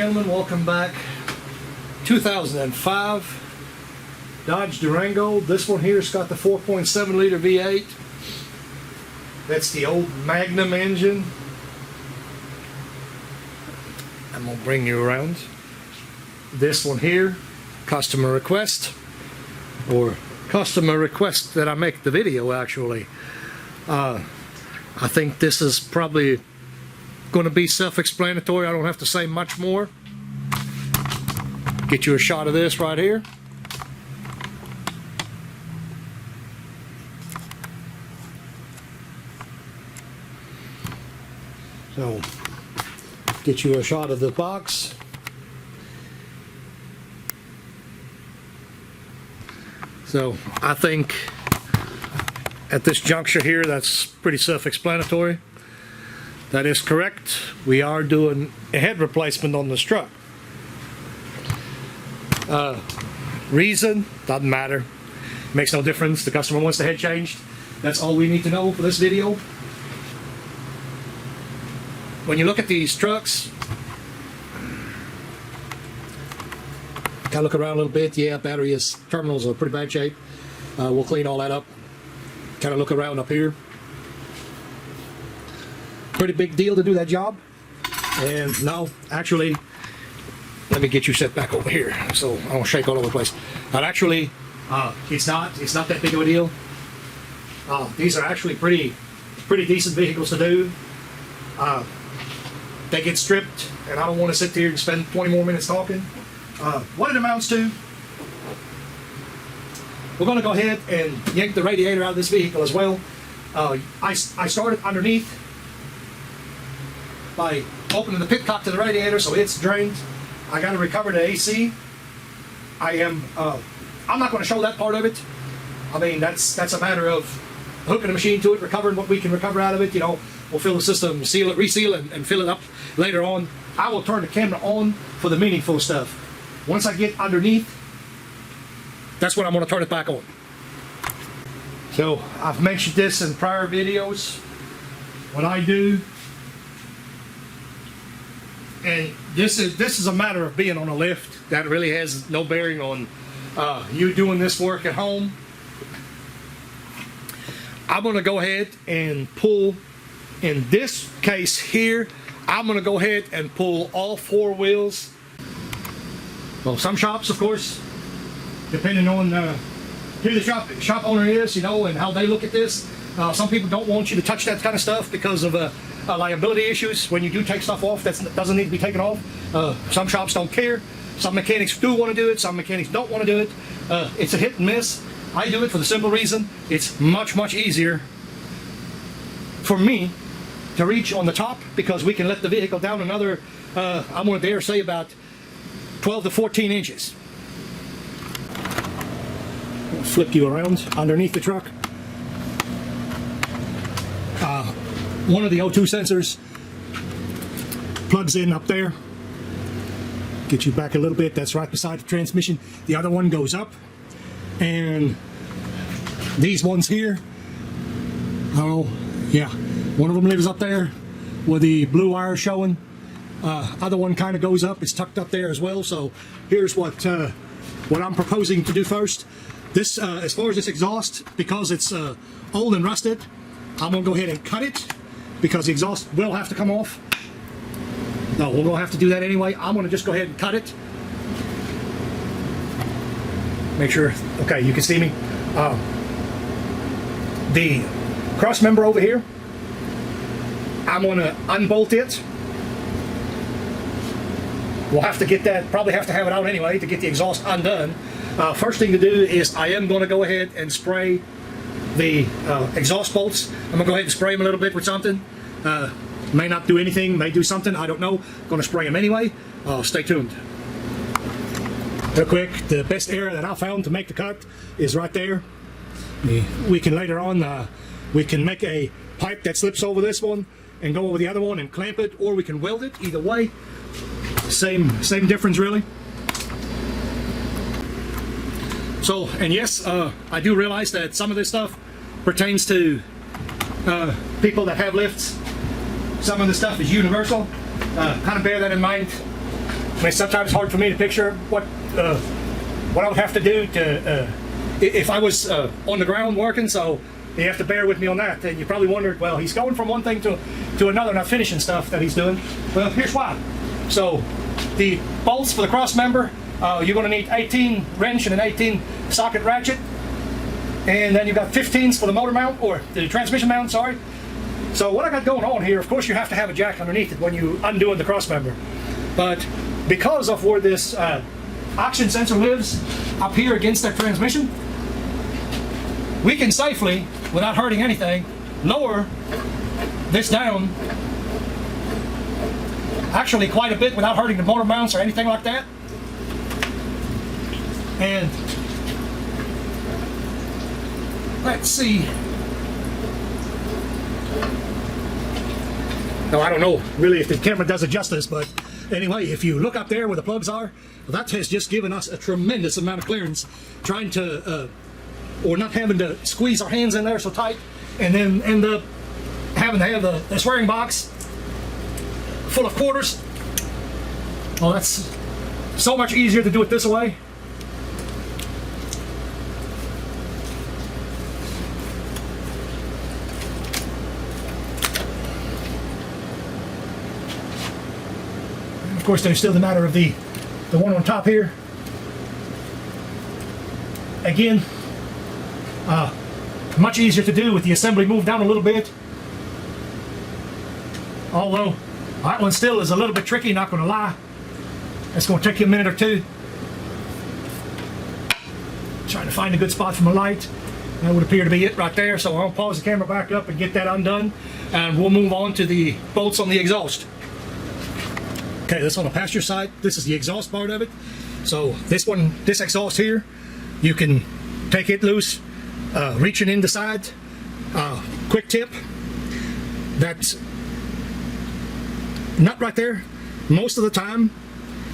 gentlemen, welcome back. 2005 Dodge Durango. This one here's got the 4.7 liter V8. That's the old Magnum engine. I'm gonna bring you around. This one here, customer request, or customer request that I make the video actually. I think this is probably going to be self-explanatory. I don't have to say much more. Get you a shot of this right here. So, get you a shot of the box. So, I think at this juncture here, that's pretty self-explanatory. That is correct. We are doing a head replacement on this truck. Reason, doesn't matter. Makes no difference. The customer wants the head changed. That's all we need to know for this video. When you look at these trucks, kind of look around a little bit. Yeah, battery terminals are pretty bad shape. We'll clean all that up. Kind of look around up here. Pretty big deal to do that job. And no, actually, let me get you set back over here so I don't shake all over the place. But actually, it's not that big of a deal. These are actually pretty decent vehicles to do. They get stripped, and I don't want to sit here and spend 20 more minutes talking. What it amounts to, we're going to go ahead and yank the radiator out of this vehicle as well. I started underneath by opening the pit cock to the radiator so it's drained. I got to recover the AC. I'm not going to show that part of it. I mean, that's a matter of hooking the machine to it, recovering what we can recover out of it. You know, we'll fill the system, seal it, reseal it, and fill it up later on. I will turn the camera on for the meaningful stuff. Once I get underneath, that's when I'm going to turn it back on. So I've mentioned this in prior videos. What I do, and this is a matter of being on a lift. That really has no bearing on you doing this work at home. I'm going to go ahead and pull, in this case here, I'm going to go ahead and pull all four wheels. Well, some shops, of course, depending on who the shop owner is, you know, and how they look at this. Some people don't want you to touch that kind of stuff because of liability issues. When you do take stuff off that doesn't need to be taken off. Some shops don't care. Some mechanics do want to do it. Some mechanics don't want to do it. It's a hit and miss. I do it for the simple reason it's much easier for me to reach on the top because we can let the vehicle down another, I'm going to dare say about 12 to 14 inches. I'll flip you around underneath the truck. One of the O2 sensors plugs in up there. Get you back a little bit. That's right beside the transmission. The other one goes up. And these ones here, oh yeah, one of them lives up there with the blue wire showing. Other one kind of goes up. It's tucked up there as well. So here's what I'm proposing to do first. This, as far as this exhaust, because it's old and rusted, I'm gonna go ahead and cut it because the exhaust will have to come off. No, we're gonna have to do that anyway. I'm gonna just go ahead and cut it. Make sure, okay, you can see me. The cross member over here, I'm gonna unbolt it. We'll have to get that, probably have to have it out anyway to get the exhaust undone. First thing to do is I am gonna go ahead and spray the exhaust bolts. I'm gonna go ahead and spray them a little bit with something. May not do anything, may do something, I don't know. Gonna spray them anyway. Stay tuned. Real quick, the best area that I found to make the cut is right there. We can later on, we can make a pipe that slips over this one and go over the other one and clamp it, or we can weld it. Either way, same difference really. So, and yes, I do realize that some of this stuff pertains to people that have lifts. Some of the stuff is universal. Kind of bear that in mind. mean, it's sometimes hard for me to picture what I would have to do to if I was on the ground working. So you have to bear with me on that. And you probably wondered, well, he's going from one thing to another, not finishing stuff that he's doing. Well, here's why. So the bolts for the cross member, you're going to need 18 wrench and an 18 socket ratchet. And then you've got 15s for the motor mount, or the transmission mount, sorry. So what I got going on here, of course you have to have a jack underneath it when you undoing the cross member. But because of where this oxygen sensor lives up here against that transmission, we can safely, without hurting anything, lower this down actually quite a bit without hurting the motor mounts or anything like that. And let's see. No, I don't know really if the camera does it justice, but anyway, if you look up there where the plugs are, that has just given us a tremendous amount of clearance, trying to or not having to squeeze our hands in there so tight and then end up having to have the swearing box full of quarters. Well, that's so much easier to do it this way. Of course, there's still the matter of the one on top here. Again, much easier to do with the assembly moved down a little bit. Although that one still is a little bit tricky, not going to lie. It's going to take you a minute or two. Trying to find a good spot for my light. That would appear to be it right there. So I'll pause the camera back up and get that undone, and we'll move on to the bolts on the exhaust. Okay, this on the passenger side. This is the exhaust part of it. So this one, this exhaust here, you can take it loose, reaching in the side. Quick tip, that nut right there, most of the time,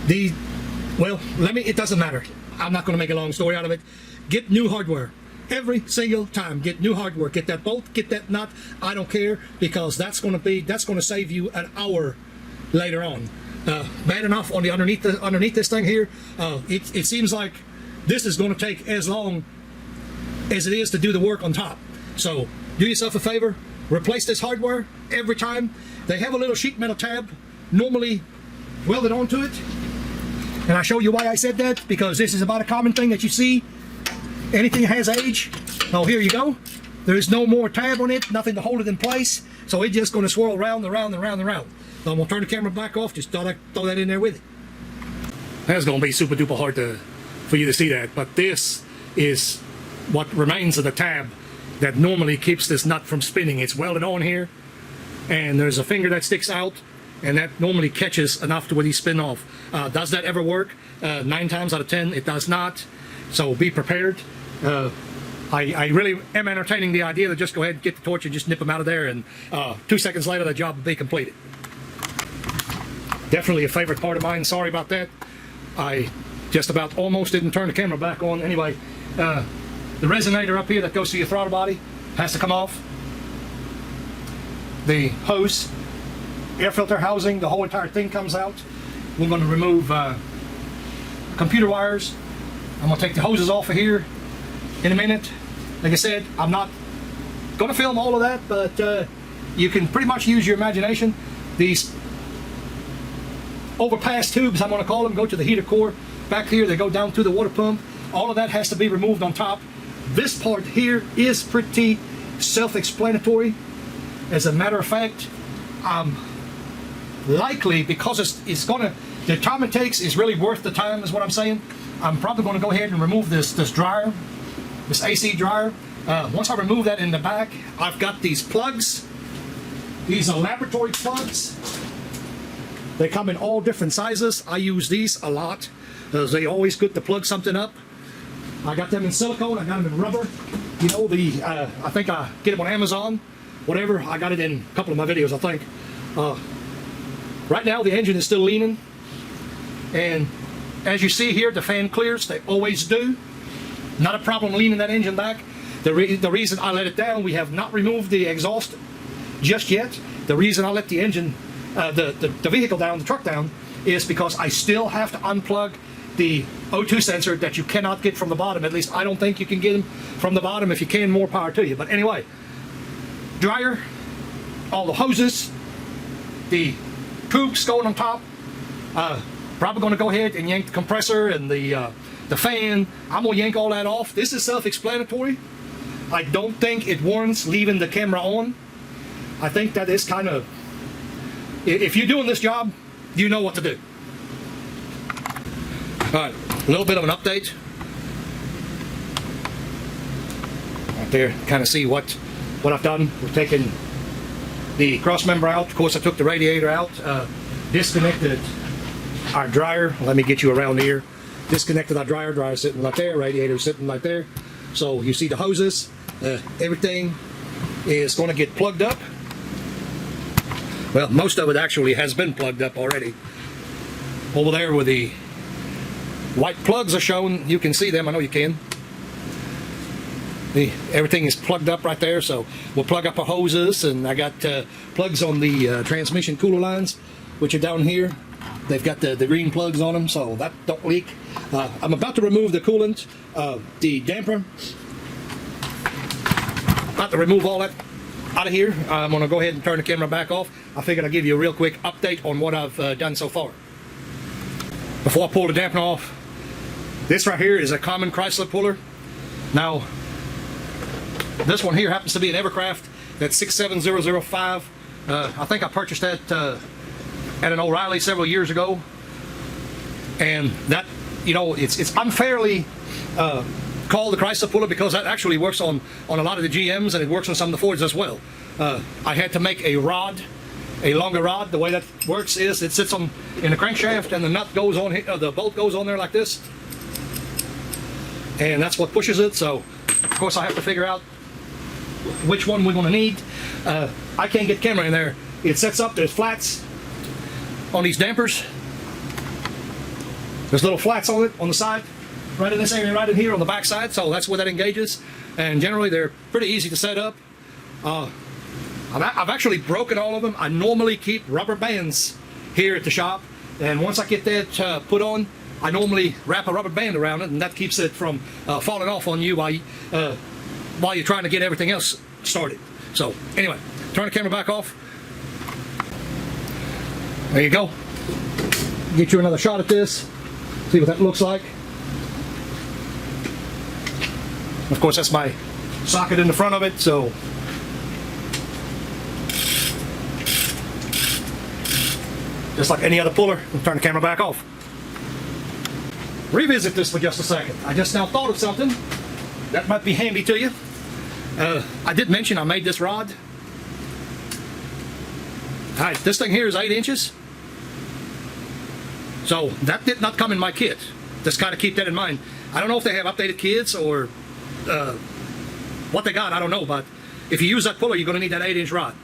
it doesn't matter. I'm not going to make a long story out of it. Get new hardware. Every single time, get new hardware. Get that bolt, get that nut. I don't care, because that's going to save you an hour later on. Bad enough on the underneath this thing here. It seems like this is going to take as long as it is to do the work on top. So do yourself a favor, replace this hardware every time. They have a little sheet metal tab normally welded onto it, and I'll show you why I said that, because this is about a common thing that you see. Anything that has age, oh, here you go. There's no more tab on it, nothing to hold it in place, so it's just going to swirl round and round and round and round. So I'm going to turn the camera back off. Just thought I'd throw that in there with it. That's going to be super duper hard for you to see that, but this is what remains of the tab that normally keeps this nut from spinning. It's welded on here, and there's a finger that sticks out, and that normally catches enough to where you spin off. Does that ever work? 9 times out of 10 it does not, so be prepared. I really am entertaining the idea to just go ahead and get the torch and just nip them out of there, and 2 seconds later the job will be completed. Definitely a favorite part of mine. Sorry about that. I just about almost didn't turn the camera back on. Anyway, the resonator up here that goes through your throttle body has to come off. The hose, air filter housing, the whole entire thing comes out. We're going to remove computer wires. I'm going to take the hoses off of here in a minute. Like I said, I'm not going to film all of that, but you can pretty much use your imagination. These overpass tubes, I'm going to call them, go to the heater core. Back here, they go down through the water pump. All of that has to be removed on top. This part here is pretty self-explanatory. As a matter of fact, likely, because it's going to, the time it takes is really worth the time, is what I'm saying. I'm probably going to go ahead and remove this dryer, this AC dryer. Once I remove that in the back, I've got these plugs. These are laboratory plugs. They come in all different sizes. I use these a lot. They always good to plug something up. I got them in silicone. I got them in rubber. You know, I think I get them on Amazon. Whatever. I got it in a couple of my videos, I think. Right now, the engine is still leaning. And as you see here, the fan clears. They always do. Not a problem leaning that engine back. The reason I let it down, we have not removed the exhaust just yet. The reason I let the engine, the vehicle down, the truck down, is because I still have to unplug the O2 sensor that you cannot get from the bottom. At least I don't think you can get them from the bottom. If you can, more power to you. But anyway, dryer, all the hoses, the tubes going on top. Probably going to go ahead and yank the compressor and the fan. I'm going to yank all that off. This is self-explanatory. I don't think it warrants leaving the camera on. I think that is kind of, if you're doing this job, you know what to do. All right, a little bit of an update. Right there, kind of see what I've done. We're taking the cross member out. Of course, I took the radiator out, disconnected our dryer. Let me get you around here. Disconnected our dryer sitting right there, radiator sitting right there. So you see the hoses, everything is going to get plugged up. Well, most of it actually has been plugged up already. Over there where the white plugs are shown, you can see them. I know you can. Everything is plugged up right there, so we'll plug up our hoses, and I got plugs on the transmission cooler lines, which are down here. They've got the green plugs on them, so that don't leak. I'm about to remove the coolant, the damper. About to remove all that out of here. I'm going to go ahead and turn the camera back off. I figured I'd give you a real quick update on what I've done so far. Before I pull the dampener off, this right here is a common Chrysler puller. Now, this one here happens to be an Evercraft. That's 67005. I think I purchased that at an O'Reilly several years ago. And that, you know, it's unfairly called the Chrysler puller because that actually works on a lot of the GMs, and it works on some of the Fords as well. I had to make a rod, a longer rod. The way that works is it sits on in the crankshaft, and the nut goes on, the bolt goes on there like this, and that's what pushes it. So of course I have to figure out which one we're going to need. I can't get camera in there. It sets up, there's flats on these dampers. There's little flats on it on the side, right in this area, right in here on the back side. So that's where that engages, and generally they're pretty easy to set up. I've actually broken all of them. I normally keep rubber bands here at the shop, and once I get that put on, I normally wrap a rubber band around it, and that keeps it from falling off on you while you're trying to get everything else started. So anyway, turn the camera back off. There you go. Get you another shot at this. See what that looks like. Of course, that's my socket in the front of it, so just like any other puller, I'll turn the camera back off. Revisit this for just a second. I just now thought of something that might be handy to you. I did mention I made this rod. Alright, this thing here is 8 inches. So that did not come in my kit. Just kind of keep that in mind. I don't know if they have updated kits or what they got, I don't know, but if you use that puller, you're going to need that 8-inch rod.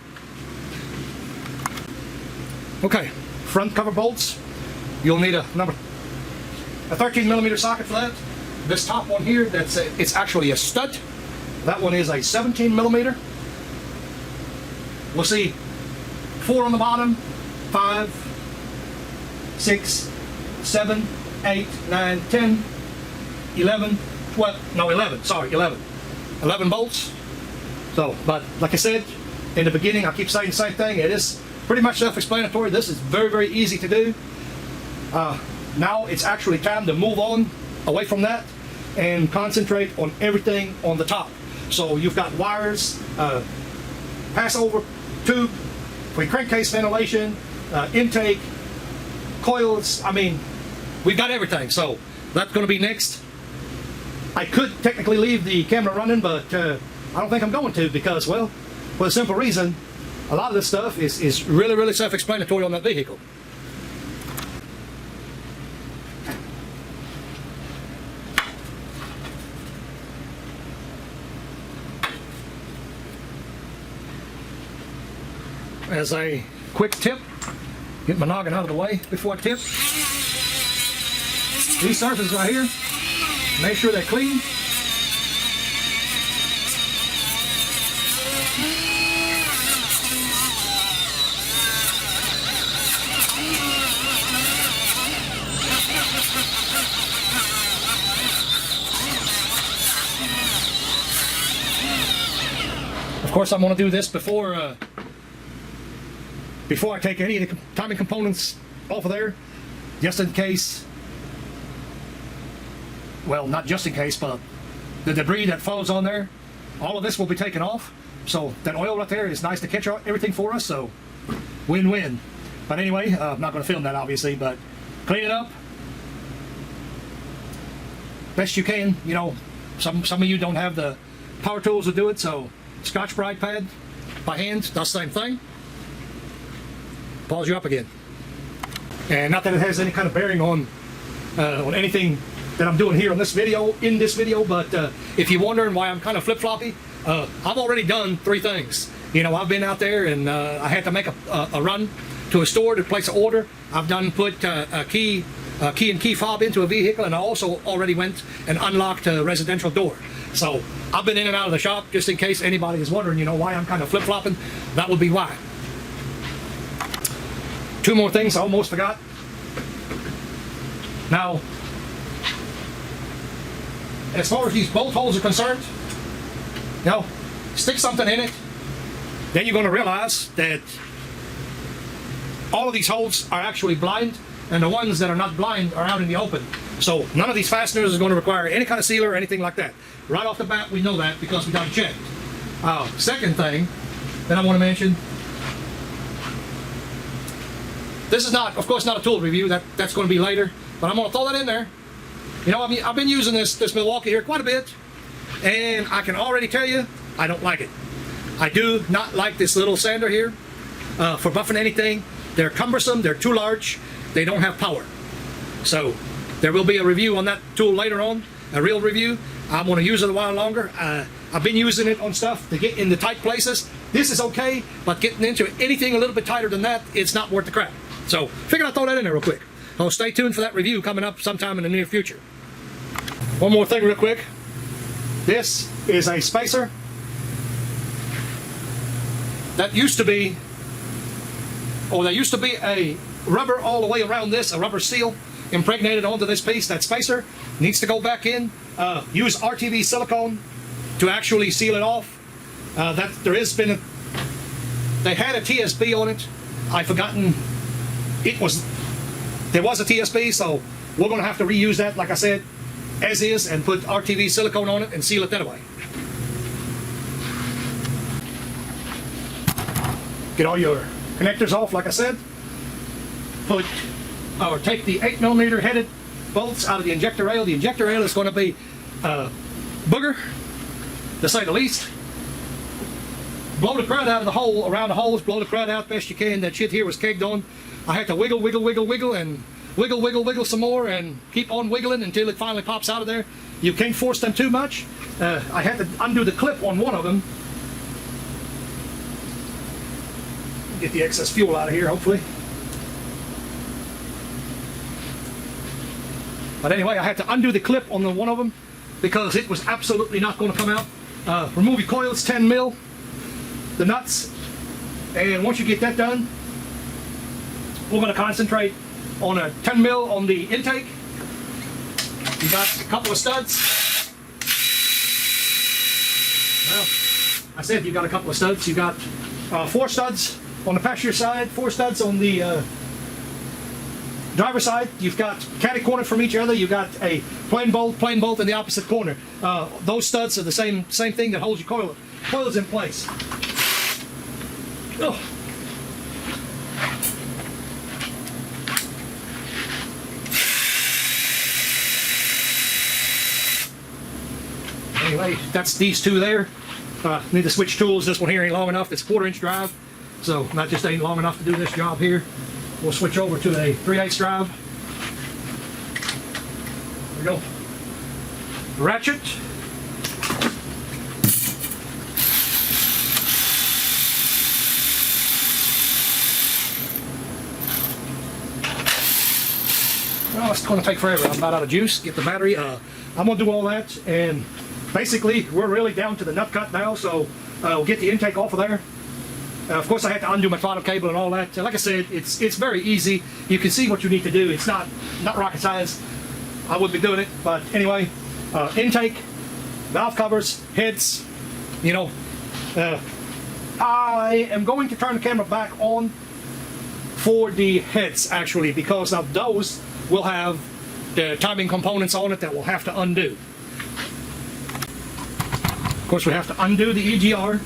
Okay, front cover bolts. You'll need a 13mm socket for that. This top one here, it's actually a stud. That one is a 17mm. We'll see 4 on the bottom, 5, 6, 7, 8, 9, 10, 11, 12, no 11, sorry, 11. 11 bolts. So, but like I said in the beginning, I keep saying the same thing. It is pretty much self-explanatory. This is very, very easy to do. Now it's actually time to move on away from that and concentrate on everything on the top. So you've got wires, passover tube, for crankcase ventilation, intake, coils. I mean, we've got everything. So that's going to be next. I could technically leave the camera running, but I don't think I'm going to because, well, for the simple reason, a lot of this stuff is really, really self-explanatory on that vehicle. As a quick tip, get my noggin out of the way before I tip. These surfaces right here, make sure they're clean. course, I'm going to do this before I take any of the timing components off of there, just in case. Well, not just in case, but the debris that falls on there, all of this will be taken off. So that oil right there is nice to catch everything for us. So win-win. But anyway, I'm not going to film that obviously, but clean it up best you can. You know, some of you don't have the power tools to do it, so Scotch-Brite pad by hand does the same thing. Pause you up again. And not that it has any kind of bearing on anything that I'm doing here in this video, but if you're wondering why I'm kind of flip-floppy, I've already done 3 things. You know, I've been out there and I had to make a run to a store to place an order. I've done put a key and key fob into a vehicle, and I also already went and unlocked a residential door. So I've been in and out of the shop, just in case anybody is wondering, you know, why I'm kind of flip-flopping. That would be why. 2 more things I almost forgot. Now, as far as these bolt holes are concerned, you know, stick something in it, then you're going to realize that all of these holes are actually blind, and the ones that are not blind are out in the open. So none of these fasteners is going to require any kind of sealer or anything like that. Right off the bat, we know that because we done checked. Second thing that I want to mention, this is not, of course, not a tool review. That's going to be later, but I'm going to throw that in there. You know, I've been using this Milwaukee here quite a bit, and I can already tell you, I don't like it. I do not like this little sander here for buffing anything. They're cumbersome, they're too large, they don't have power. So there will be a review on that tool later on, a real review. I'm going to use it a while longer. I've been using it on stuff to get into tight places. This is okay, but getting into anything a little bit tighter than that, it's not worth the crap. So figured I'd throw that in there real quick. So stay tuned for that review coming up sometime in the near future. One more thing real quick. This is a spacer. There used to be a rubber all the way around this, a rubber seal impregnated onto this piece. That spacer needs to go back in. Use RTV silicone to actually seal it off. They had a TSB on it. I've forgotten there was a TSB, so we're going to have to reuse that, like I said, as is, and put RTV silicone on it and seal it that way. Get all your connectors off, like I said. Take the 8mm headed bolts out of the injector rail. The injector rail is going to be booger, to say the least. Blow the crud out of the hole, around the holes, blow the crud out best you can. That shit here was kegged on. I had to wiggle, and wiggle some more, and keep on wiggling until it finally pops out of there. You can't force them too much. I had to undo the clip on one of them. Get the excess fuel out of here, hopefully. But anyway, I had to undo the clip on one of them because it was absolutely not going to come out. Remove your coils, 10mm, the nuts, and once you get that done, we're going to concentrate on a 10mm on the intake. You got a couple of studs. Well, I said you got a couple of studs. You got 4 studs on the passenger side, 4 studs on the driver's side. You've got catty corner from each other. You've got a plain bolt in the opposite corner. Those studs are the same thing that holds your coils in place. Oh. Anyway, that's these 2 there. Need to switch tools. This one here ain't long enough. It's 1/4-inch drive, so that just ain't long enough to do this job here. We'll switch over to a 3/8 drive. There we go. Ratchet. Well, it's going to take forever. I'm about out of juice. Get the battery. I'm going to do all that, and basically we're really down to the nut cut now, so we'll get the intake off of there. Of course, I had to undo my throttle cable and all that. Like I said, it's very easy. You can see what you need to do. It's not rocket science. I wouldn't be doing it, but anyway, intake, valve covers, heads, you know, I am going to turn the camera back on for the heads, actually, because now those will have the timing components on it that we'll have to undo. Of course, we have to undo the EGR.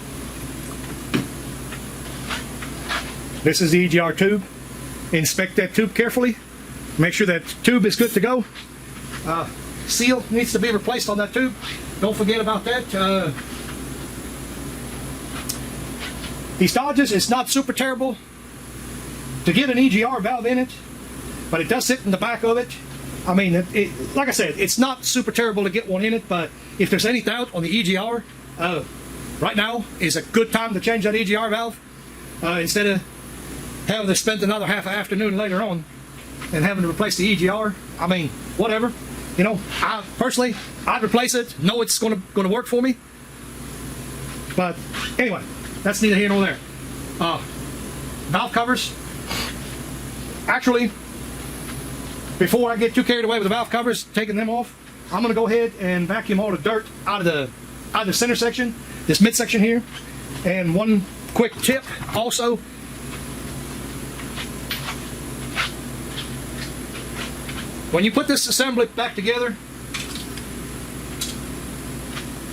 This is the EGR tube. Inspect that tube carefully. Make sure that tube is good to go. Seal needs to be replaced on that tube. Don't forget about that. These Dodges, it's not super terrible to get an EGR valve in it, but it does sit in the back of it. I mean, like I said, it's not super terrible to get one in it, but if there's any doubt on the EGR, right now is a good time to change that EGR valve instead of having to spend another half an afternoon later on and having to replace the EGR. I mean, whatever. You know, I personally, I'd replace it. Know it's going to work for me. But anyway, that's neither here nor there. Valve covers. Actually, before I get too carried away with the valve covers, taking them off, I'm going to go ahead and vacuum all the dirt out of the center section, this midsection here. And one quick tip also, when you put this assembly back together,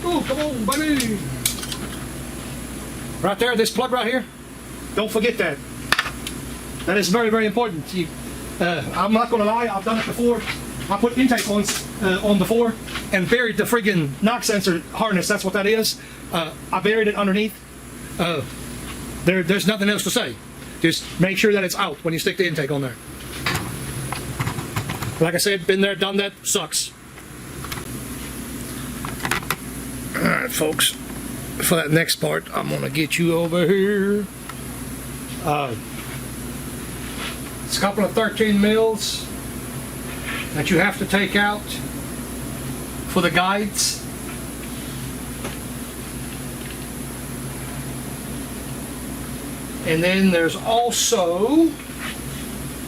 oh, come on, baby! Right there, this plug right here, don't forget that. That is very, very important. I'm not going to lie, I've done it before. I put intake on before and buried the friggin' knock sensor harness. That's what that is. I buried it underneath. There's nothing else to say. Just make sure that it's out when you stick the intake on there. Like I said, been there, done that, sucks. Alright, folks, for that next part, I'm going to get you over here. It's a couple of 13 mils that you have to take out for the guides. And then there's also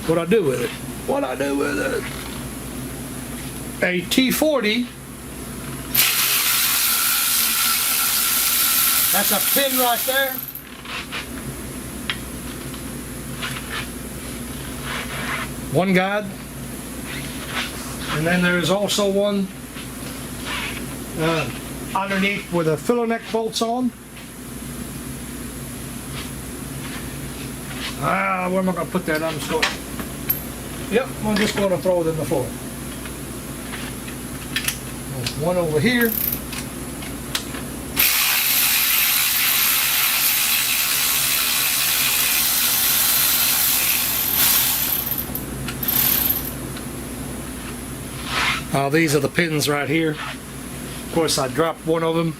what I do with it. A T40. That's a pin right there. One guide. And then there's also one underneath with a filler neck bolts on. Where am I going to put that? I'm just going. Yep, I'm just going to throw it in the floor. One over here. These are the pins right here. Of course, I dropped one of them.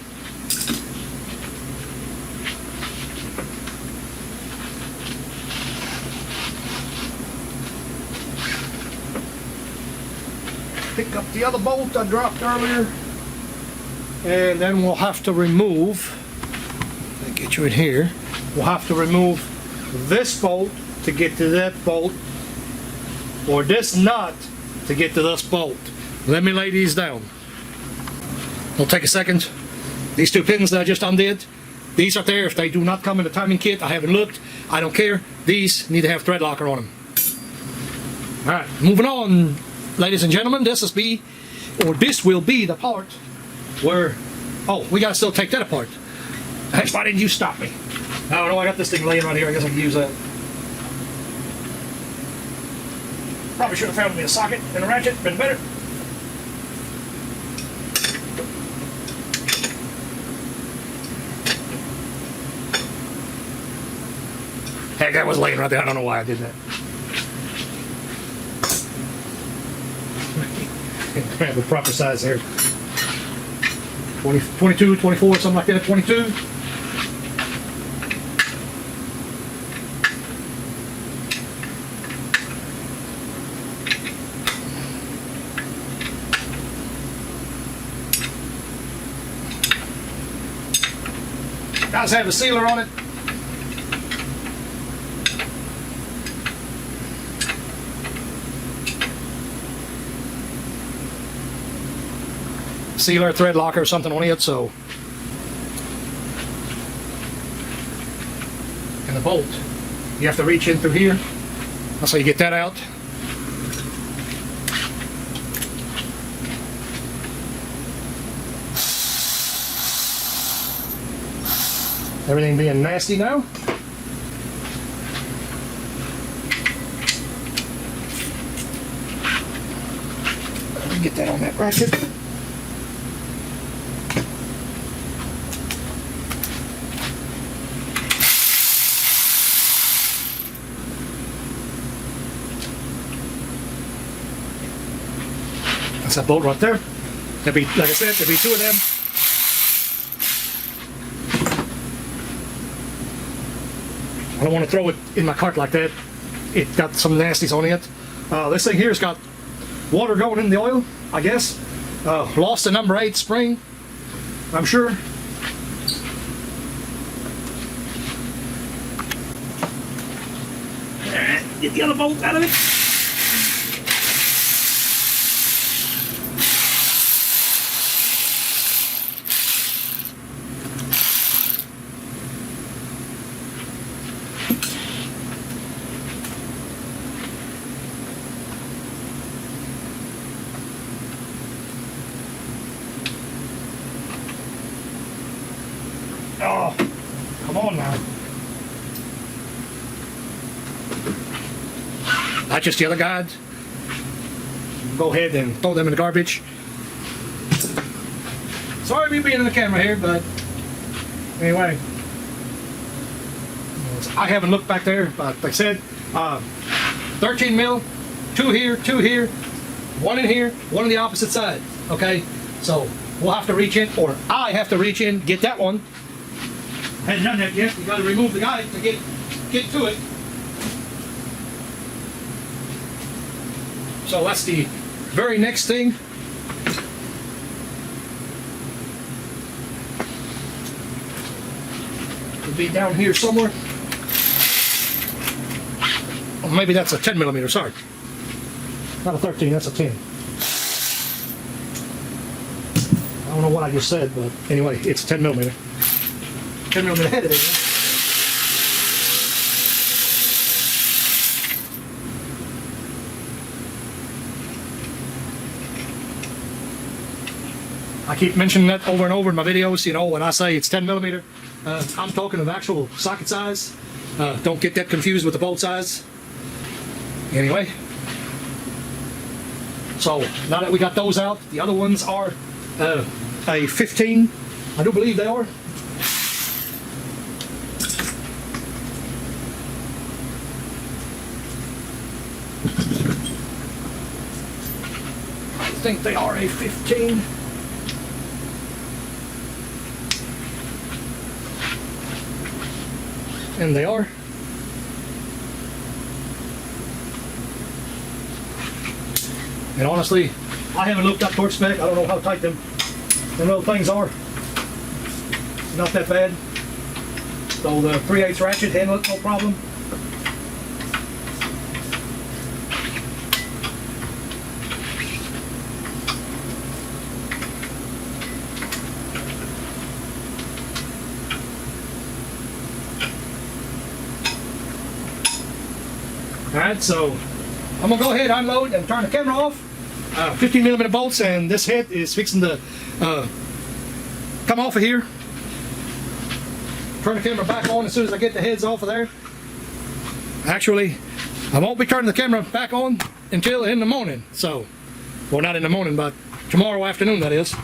Pick up the other bolt I dropped earlier. And then we'll have to remove, let me get you in here, we'll have to remove this bolt to get to that bolt, or this nut to get to this bolt. Let me lay these down. It'll take a second. These two pins that I just undid, these are there. If they do not come in the timing kit, I haven't looked, I don't care. These need to have thread locker on them. Alright, moving on, ladies and gentlemen. This will be the part where, oh, we gotta still take that apart. That's why didn't you stop me? I don't know, I got this thing laying right here, I guess I can use that. Probably should have found me a socket and a ratchet, been better. Heck, that was laying right there, I don't know why I did that. Grab the proper size here. 20, 22, 24, something like that, 22. Does have a sealer on it. Sealer, thread locker, or something on it, so the bolt. You have to reach in through here. That's how you get that out. Everything being nasty now. Let me get that on that ratchet. That's that bolt right there. There'll be, like I said, there'll be two of them. I don't want to throw it in my cart like that. It got some nasties on it. This thing here's got water going in the oil, I guess. Lost the number 8 spring, I'm sure. Get the other bolt out of it. Oh, come on now. Not just the other guides. Go ahead and throw them in the garbage. Sorry me being in the camera here, but anyway. I haven't looked back there, but like I said, 13 mil, 2 here, 2 here, 1 in here, 1 on the opposite side. Okay, so we'll have to reach in, or I have to reach in, get that one. Hadn't done that yet. You got to remove the guide to get to it. So that's the very next thing. It'll be down here somewhere. Oh, maybe that's a 10 millimeter. Sorry, not a 13. That's a 10. I don't know what I just said, but anyway, it's a 10 millimeter. 10 millimeter head of it. I keep mentioning that over and over in my videos. You know, when I say it's 10 millimeter, I'm talking of actual socket size. Don't get that confused with the bolt size. Anyway, so now that we got those out, the other ones are a 15. I do believe they are. I think they are a 15. And they are. And honestly, I haven't looked up torque spec. I don't know how tight them little things are. Not that bad. So the 3/8 ratchet handle it, no problem. Alright, so I'm gonna go ahead, unload, and turn the camera off. 15 millimeter bolts, and this head is fixing to come off of here. Turn the camera back on as soon as I get the heads off of there. Actually, I won't be turning the camera back on until in the morning. So, well, not in the morning, but tomorrow afternoon, that is.